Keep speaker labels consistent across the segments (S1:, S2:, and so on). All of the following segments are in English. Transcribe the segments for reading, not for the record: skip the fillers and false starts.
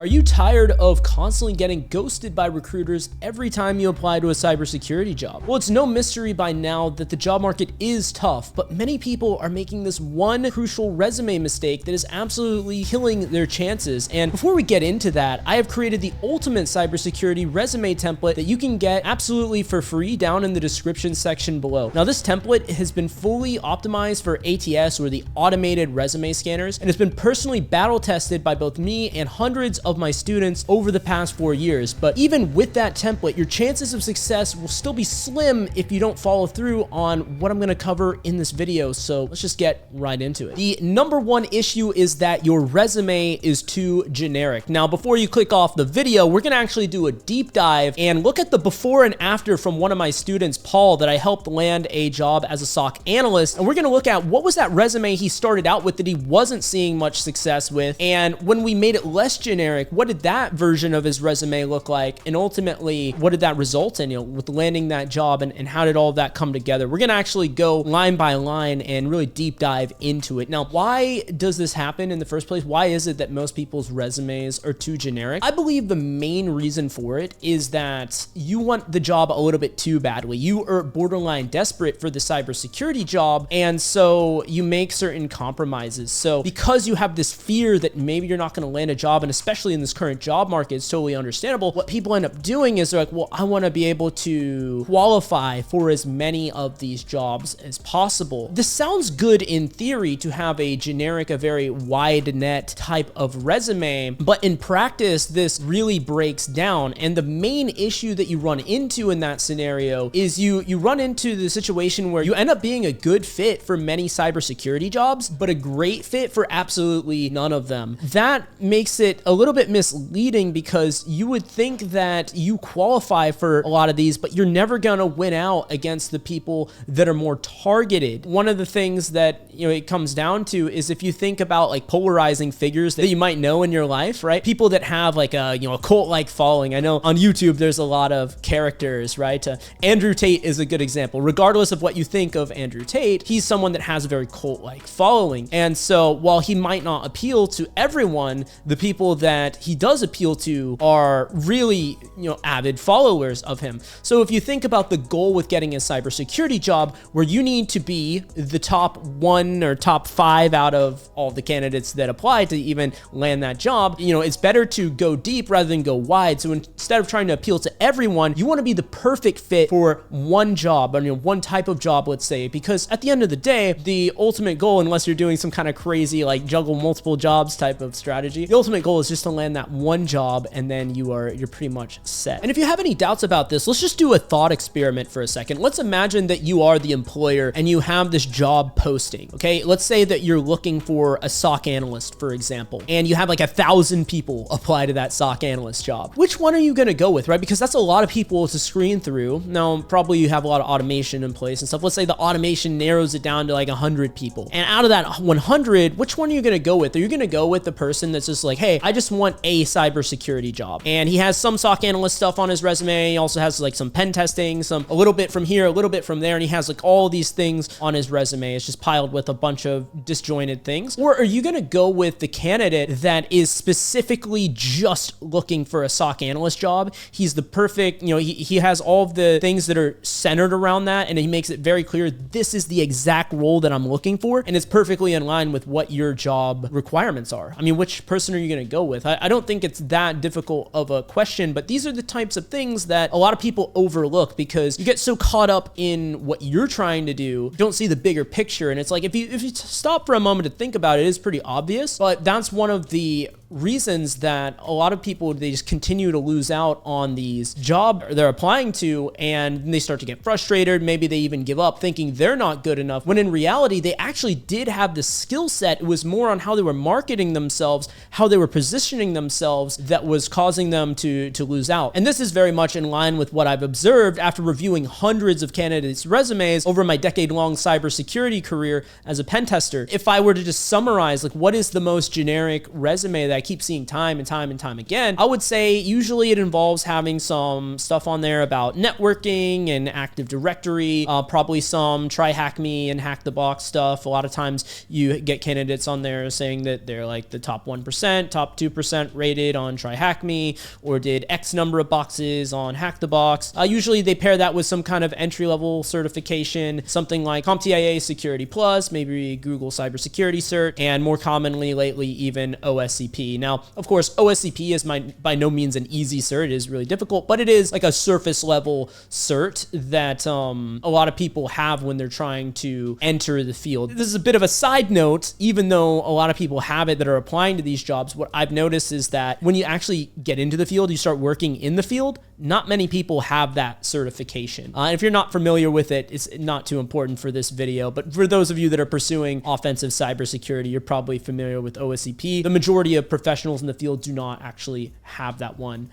S1: Are you tired of constantly getting ghosted by recruiters every time you apply to a cybersecurity job? Well, it's no mystery by now that the job market is tough, but many people are making this one crucial resume mistake that is absolutely killing their chances. And before we get into that, I have created the ultimate cybersecurity resume template that you can get absolutely for free down in the description section below. Now, this template has been fully optimized for ATS, or the automated resume scanners, and it's been personally battle tested by both me and hundreds of my students over the past 4 years. But even with that template, your chances of success will still be slim if you don't follow through on what I'm going to cover in this video. So let's just get right into it. The number one issue is that your resume is too generic. Now, before you click off the video, we're going to actually do a deep dive and look at the before and after from one of my students, Paul, that I helped land a job as a SOC analyst. And we're going to look at what was that resume he started out with that he wasn't seeing much success with, and when we made it less generic, what did that version of his resume look like? And ultimately, what did that result in, with landing that job, and how did all of that come together? We're going to actually go line by line and really deep dive into it. Now, why does this happen in the first place? Why is it that most people's resumes are too generic? I believe the main reason for it is that you want the job a little bit too badly. You are borderline desperate for the cybersecurity job, and so you make certain compromises. So because you have this fear that maybe you're not going to land a job, and especially in this current job market, it's totally understandable. What people end up doing is they're like, well, I want to be able to qualify for as many of these jobs as possible. This sounds good in theory, to have a generic, a very wide net type of resume, but in practice, this really breaks down. And the main issue that you run into in that scenario is you run into the situation where you end up being a good fit for many cybersecurity jobs, but a great fit for absolutely none of them. That makes it a little bit misleading, because you would think that you qualify for a lot of these, but you're never gonna win out against the people that are more targeted. One of the things that it comes down to is, if you think about like polarizing figures that you might know in your life, right? People that have like a cult-like following. I know on YouTube there's a lot of characters, right? Andrew Tate is a good example. Regardless of what you think of Andrew Tate, he's someone that has a very cult-like following. And so while he might not appeal to everyone, the people that he does appeal to are really, avid followers of him. So if you think about the goal with getting a cybersecurity job, where you need to be the top 1 or top 5 out of all the candidates that apply to even land that job, it's better to go deep rather than go wide. So instead of trying to appeal to everyone, you want to be the perfect fit for one job, or one type of job, let's say, because at the end of the day, the ultimate goal, unless you're doing some kind of crazy like juggle multiple jobs type of strategy, the ultimate goal is just to land that one job, and then you're pretty much set. And if you have any doubts about this, let's just do a thought experiment for a second. Let's imagine that you are the employer and you have this job posting. Okay, let's say that you're looking for a SOC analyst, for example, and you have like 1,000 people apply to that SOC analyst job. Which one are you going to go with, right? Because that's a lot of people to screen through. Now, probably you have a lot of automation in place and stuff. Let's say the automation narrows it down to like 100 people, and out of that 100, which one are you going to go with? Are you going to go with the person that's just like, hey, I just want a cybersecurity job, and he has some SOC analyst stuff on his resume, he also has like some pen testing, a little bit from here, a little bit from there, and he has like all these things on his resume. It's just piled with a bunch of disjointed things? Or are you going to go with the candidate that is specifically just looking for a SOC analyst job? He's the perfect, he has all of the things that are centered around that, and he makes it very clear, this is the exact role that I'm looking for, and it's perfectly in line with what your job requirements are. I mean, which person are you going to go with? I don't think it's that difficult of a question, but these are the types of things that a lot of people overlook, because you get so caught up in what you're trying to do, you don't see the bigger picture. And it's like, if you stop for a moment to think about it, it's pretty obvious, but that's one of the reasons that a lot of people, they just continue to lose out on these jobs they're applying to, and they start to get frustrated. Maybe they even give up thinking they're not good enough, when in reality, they actually did have the skill set. It was more on how they were marketing themselves, how they were positioning themselves, that was causing them to lose out. And this is very much in line with what I've observed after reviewing hundreds of candidates' resumes over my decade-long cybersecurity career as a pen tester. If I were to just summarize, like, what is the most generic resume that I keep seeing time and time again, I would say usually it involves having some stuff on there about networking and Active Directory, probably some try hack me and hack the box stuff. A lot of times you get candidates on there saying that they're like the top 1%, top 2% rated on try hack me, or did X number of boxes on hack the box. Usually they pair that with some kind of entry-level certification, something like CompTIA Security Plus, maybe Google Cybersecurity Cert, and more commonly lately even OSCP. Now, of course, OSCP is by no means an easy cert. It is really difficult, but it is like a surface level cert that a lot of people have when they're trying to enter the field. This is a bit of a side note. Even though a lot of people have it that are applying to these jobs, what I've noticed is that when you actually get into the field, you start working in the field, not many people have that certification. And if you're not familiar with it, it's not too important for this video, but for those of you that are pursuing offensive cybersecurity, you're probably familiar with OSCP. The majority of professionals in the field do not actually have that one.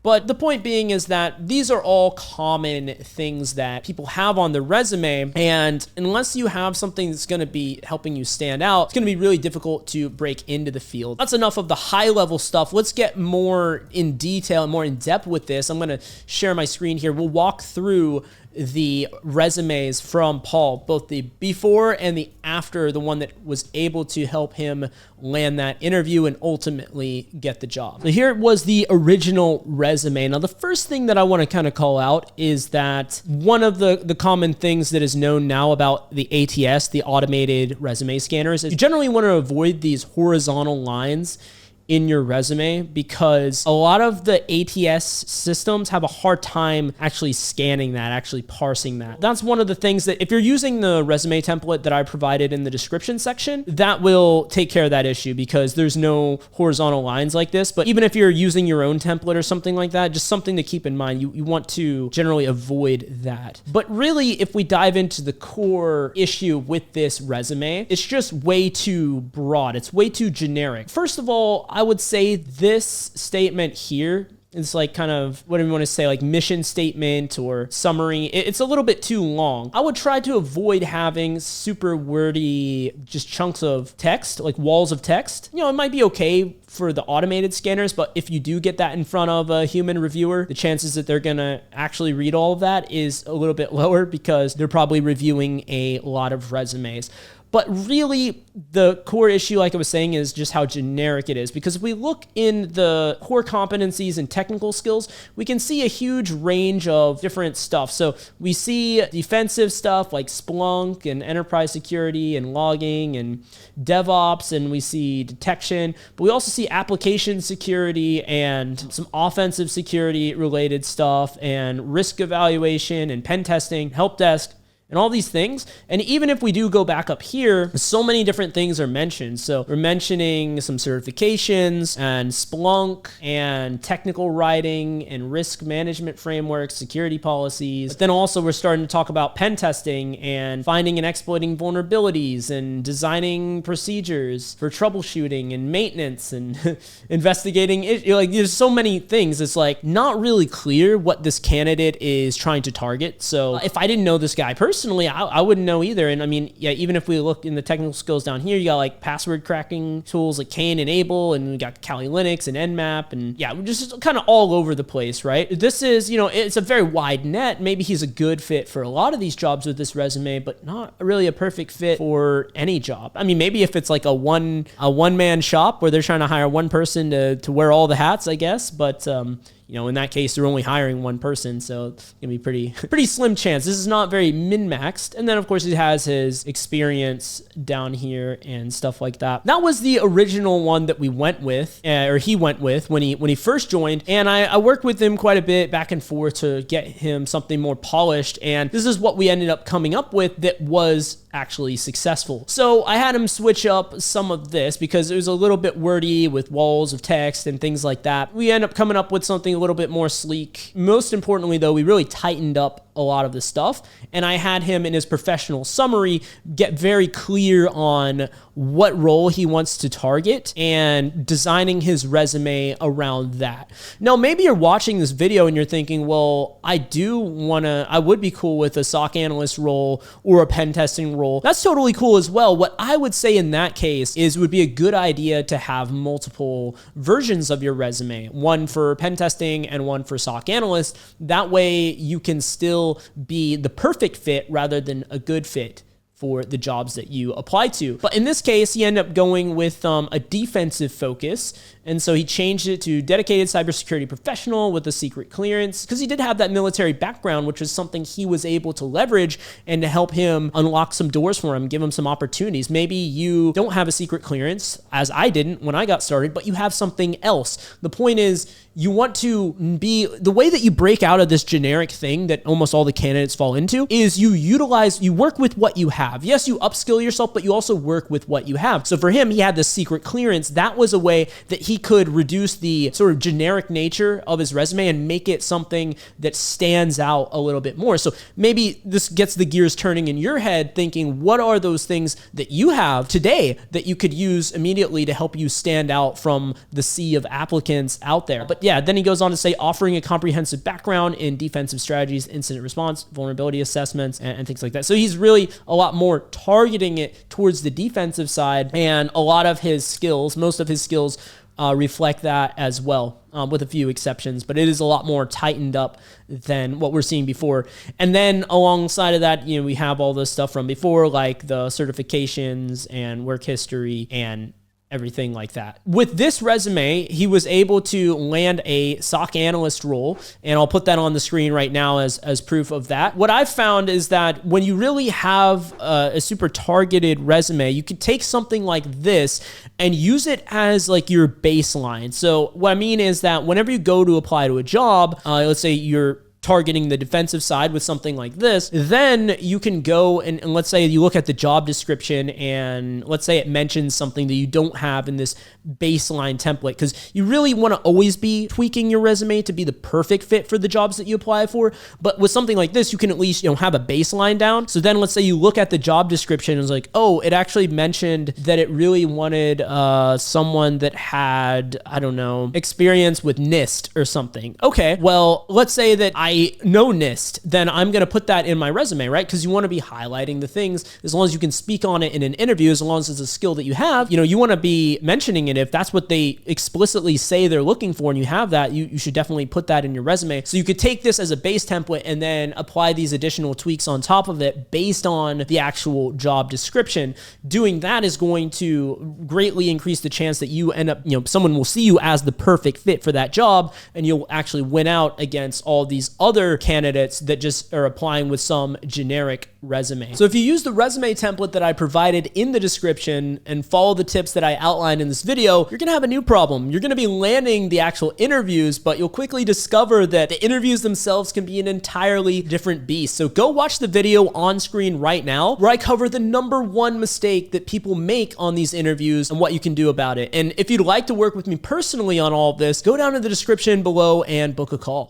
S1: But the point being is that these are all common things that people have on their resume, and unless you have something that's going to be helping you stand out, it's going to be really difficult to break into the field. That's enough of the high level stuff. Let's get more in detail and more in depth with this. I'm going to share my screen here. We'll walk through the resumes from Paul, both the before and the after, the one that was able to help him land that interview and ultimately get the job. So here was the original resume. Now, the first thing that I want to kind of call out is that one of the common things that is known now about the ATS, the automated resume scanners, is you generally want to avoid these horizontal lines in your resume because a lot of the ATS systems have a hard time actually scanning that, actually parsing that. That's one of the things that if you're using the resume template that I provided in the description section, that will take care of that issue because there's no horizontal lines like this. But even if you're using your own template or something like that, just something to keep in mind, you want to generally avoid that. But really, if we dive into the core issue with this resume, it's just way too broad. It's way too generic. First of all, I would say this statement here is like kind of, whatever you want to say, like mission statement or summary. It's a little bit too long. I would try to avoid having super wordy, just chunks of text, like walls of text. You know, it might be okay for the automated scanners, but if you do get that in front of a human reviewer, the chances that they're gonna actually read all of that is a little bit lower because they're probably reviewing a lot of resumes. But really, the core issue, like I was saying, is just how generic it is. Because if we look in the core competencies and technical skills, we can see a huge range of different stuff. So we see defensive stuff like Splunk and enterprise security and logging and DevOps, and we see detection. But we also see application security and some offensive security related stuff and risk evaluation and pen testing, help desk, and all these things. And even if we do go back up here, so many different things are mentioned. So we're mentioning some certifications and Splunk and technical writing and risk management frameworks, security policies. But then also we're starting to talk about pen testing and finding and exploiting vulnerabilities and designing procedures for troubleshooting and maintenance and investigating it. Like, there's so many things. It's like not really clear what this candidate is trying to target. So if I didn't know this guy personally, I wouldn't know either. And I mean, yeah, even if we look in the technical skills down here, you got like password cracking tools like Kane and Able, and we got Kali Linux and Nmap, and yeah, we're just kind of all over the place, right? This is, you know, it's a very wide net. Maybe he's a good fit for a lot of these jobs with this resume, but not really a perfect fit for any job. I mean, maybe if it's like a one-man shop where they're trying to hire one person to wear all the hats, I guess, but you know, in that case, they're only hiring one person, so it's gonna be pretty slim chance. This is not very min-maxed. And then, of course, he has his experience down here and stuff like that. That was the original one that we went with, or he went with when he first joined. And I worked with him quite a bit back and forth to get him something more polished. And this is what we ended up coming up with that was actually successful. So I had him switch up some of this because it was a little bit wordy with walls of text and things like that. We end up coming up with something a little bit more sleek. Most importantly though, we really tightened up a lot of the stuff, and I had him in his professional summary get very clear on what role he wants to target and designing his resume around that. Now, maybe you're watching this video and you're thinking, well, I would be cool with a SOC analyst role or a pen testing role. That's totally cool as well. What I would say in that case is it would be a good idea to have multiple versions of your resume, one for pen testing and one for SOC analyst. That way you can still be the perfect fit rather than a good fit for the jobs that you apply to. But in this case, he ended up going with a defensive focus. And so he changed it to dedicated cybersecurity professional with a secret clearance, because he did have that military background, which was something he was able to leverage and to help him unlock some doors for him, give him some opportunities. Maybe you don't have a secret clearance, as I didn't when I got started, but you have something else. The point is, you want to be, the way that you break out of this generic thing that almost all the candidates fall into is you work with what you have. Yes, you upskill yourself, but you also work with what you have. So for him, he had this secret clearance. That was a way that he could reduce the sort of generic nature of his resume and make it something that stands out a little bit more. So maybe this gets the gears turning in your head, thinking, what are those things that you have today that you could use immediately to help you stand out from the sea of applicants out there? But yeah, then he goes on to say offering a comprehensive background in defensive strategies, incident response, vulnerability assessments, and things like that. So he's really a lot more targeting it towards the defensive side, and a lot of his skills, most of his skills reflect that as well, with a few exceptions, but it is a lot more tightened up than what we're seeing before. And then alongside of that, we have all this stuff from before, like the certifications and work history and everything like that. With this resume, he was able to land a SOC analyst role, and I'll put that on the screen right now as proof of that. What I've found is that when you really have a super targeted resume, you could take something like this and use it as like your baseline. So what I mean is that whenever you go to apply to a job, let's say you're targeting the defensive side with something like this, then you can go and let's say you look at the job description and let's say it mentions something that you don't have in this baseline template, because you really want to always be tweaking your resume to be the perfect fit for the jobs that you apply for. But with something like this, you can at least have a baseline down. So then let's say you look at the job description and it's like, oh, it actually mentioned that it really wanted someone that had, I don't know, experience with NIST or something. Okay, well, let's say that I know NIST, then I'm going to put that in my resume, right? Because you want to be highlighting the things as long as you can speak on it in an interview, as long as it's a skill that you have, you want to be mentioning it. If that's what they explicitly say they're looking for and you have that, you should definitely put that in your resume. So you could take this as a base template and then apply these additional tweaks on top of it based on the actual job description. Doing that is going to greatly increase the chance that you end up, someone will see you as the perfect fit for that job, and you'll actually win out against all these other candidates that just are applying with some generic resume. So if you use the resume template that I provided in the description and follow the tips that I outlined in this video, you're gonna have a new problem. You're gonna be landing the actual interviews, but you'll quickly discover that the interviews themselves can be an entirely different beast. So go watch the video on screen right now where I cover the #1 mistake that people make on these interviews and what you can do about it. And if you'd like to work with me personally on all of this, go down to the description below and book a call.